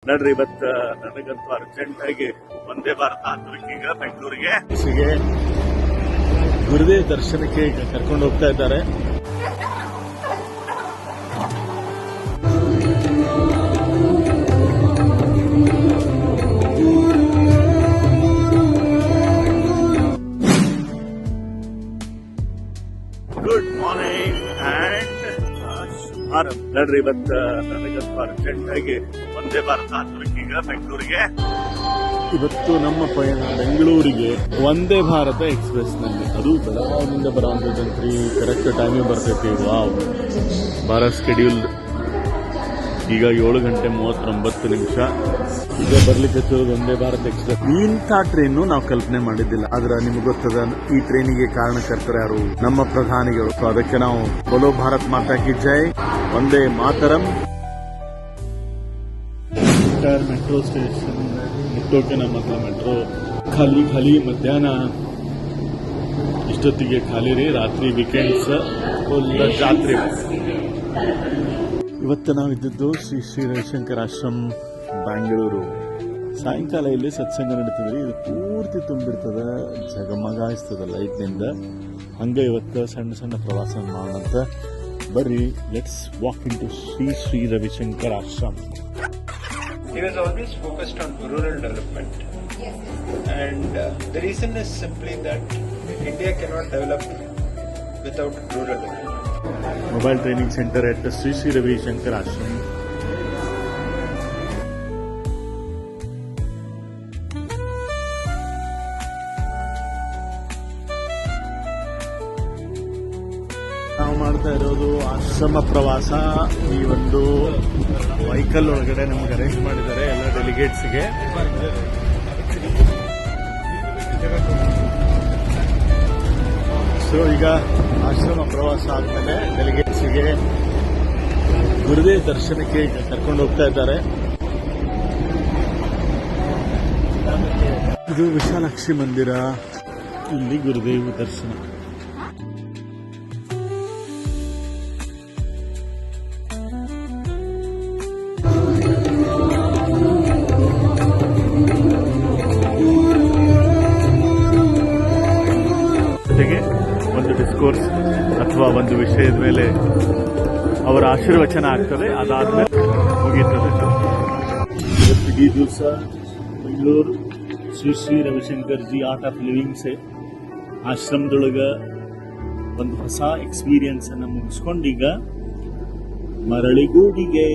ನಡ್ರಿ ಇವತ್ತ ನನಗಂತೂ ಅರ್ಜೆಂಟ್ ಆಗಿ ಒಂದೇ ಭಾರತ ಹಾಕ್ಬೇಕೀಗ ಬೆಂಗಳೂರಿಗೆ ಗುರುದೇವ್ ದರ್ಶನಕ್ಕೆ ಕರ್ಕೊಂಡು ಹೋಗ್ತಾ ಇದ್ದಾರೆ. Good morning and Bharat. ನಡ್ರಿ ಇವತ್ತ ನನಗಂತೂ ಅರ್ಜೆಂಟ್ ಆಗಿ ಒಂದೇ ಭಾರತ ಹಾಕ್ಬೇಕೀಗ ಬೆಂಗಳೂರಿಗೆ. ಇವತ್ತು ನಮ್ಮ ಪಯಣ ಬೆಂಗಳೂರಿಗೆ ಒಂದೇ ಭಾರತ ಎಕ್ಸ್ಪ್ರೆಸ್ ನಲ್ಲಿ, ಅದು ಬೆಳಗಾವಿಯಿಂದ ಬರೋಂಥದ್ದಂತ್ರಿ ಕರೆಕ್ಟ್ ಟೈಮಿಗೆ ಬರ್ತೈತಿ. ವಾವ್, ಭಾರತ್ ಸ್ಕೆಡ್ಯೂಲ್ ಈಗ 7:39 ಈಗ ಬರ್ಲಿಕ್ಕೆ ಒಂದೇ ಭಾರತ್ ಎಕ್ಸ್ಪ್ರೆಸ್. ಇಂಥ ಟ್ರೈನ್ ನಾವು ಕಲ್ಪನೆ ಮಾಡಿದ್ದಿಲ್ಲ. ಆದ್ರೆ ನಿಮ್ಗೆ ಗೊತ್ತದ ಈ ಟ್ರೈನಿಗೆ ಕಾರಣಕರ್ತರು ಯಾರು? ನಮ್ಮ ಪ್ರಧಾನಿಗಳು. ಸೊ ಅದಕ್ಕೆ ನಾವು ಬೋಲೋ ಭಾರತ್ ಮಾತಾ ಕಿ ಜೈ, ಒಂದೇ ಮಾತರಂ. ಮೆಟ್ರೋ ಸ್ಟೇಷನ್ ಮುಟ್ಟೋಕೆ ನಮ್ಮ ಮೆಟ್ರೋ ಖಾಲಿ ಮಧ್ಯಾಹ್ನ ಇಷ್ಟೊತ್ತಿಗೆ ಖಾಲಿ ರೀ. ರಾತ್ರಿ ವೀಕೆಂಡ್ಸ್ ಫುಲ್ ಜಾತ್ರೆ. ಇವತ್ತು ನಾವು ಇದ್ದದ್ದು ಶ್ರೀ ರವಿಶಂಕರ್ ಆಶ್ರಮ್ ಬ್ಯಾಂಗ್ಳೂರು. ಸಾಯಂಕಾಲ ಇಲ್ಲಿ ಸತ್ಸಂಗ ನಡೀತದ್ರಿ. ಇದು ಪೂರ್ತಿ ತುಂಬಿರ್ತದ, ಜಗಮಗಾಯಿಸ್ತದ ಲೈಟ್ನಿಂದ. ಹಂಗೆ ಇವತ್ತು ಸಣ್ಣ ಪ್ರವಾಸ ಮಾಡೋಣಂತ. ಬರ್ರಿ, let's walk in to Shri Ravishankar Ashram. He was always focused on rural development. Yes. And the reason is simply that India cannot develop without rural development. Mobile training center at the Sri Ravi Shankar Ashram. ನಾವು ಮಾಡ್ತಾ ಇರೋದು ಆಶ್ರಮ ಪ್ರವಾಸ. ಈ ಒಂದು vehicle ಒಳಗಡೆ ನಮ್ಗೆ arrange ಮಾಡಿದ್ದಾರೆ ಎಲ್ಲ ಡೆಲಿಗೇಟ್ಸ್ಗೆ. ಸೊ ಈಗ ಆಶ್ರಮ ಪ್ರವಾಸ ಆದ್ಮೇಲೆ ಡೆಲಿಗೇಟ್ಸ್ಗೆ ಗುರುದೇವ್ ದರ್ಶನಕ್ಕೆ ಕರ್ಕೊಂಡು ಹೋಗ್ತಾ ಇದ್ದಾರೆ. ಇದು ವಿಶಾಲಾಕ್ಷಿ ಮಂದಿರ, ಇಲ್ಲಿ ಗುರುದೇವ್ ದರ್ಶನ. ಒಂದು ಡಿಸ್ಕೋರ್ಸ್ ಅಥವಾ ಒಂದು ವಿಷಯದ ಮೇಲೆ ಅವರ ಆಶೀರ್ವಚನ ಆಗ್ತದೆ, ಅದಾದ್ಮೇಲೆ ಮುಗೀತದೆ. ಇಡೀ ದಿವಸ Bengaluru Shri Ravishankar G art of living ಸೆ ಆಶ್ರಮದೊಳಗ ಒಂದು ಹೊಸ ಎಕ್ಸ್ಪೀರಿಯನ್ಸ್ ಅನ್ನು ಮುಗಿಸ್ಕೊಂಡೀಗ ಮರಳಿಗೂಡಿಗೆ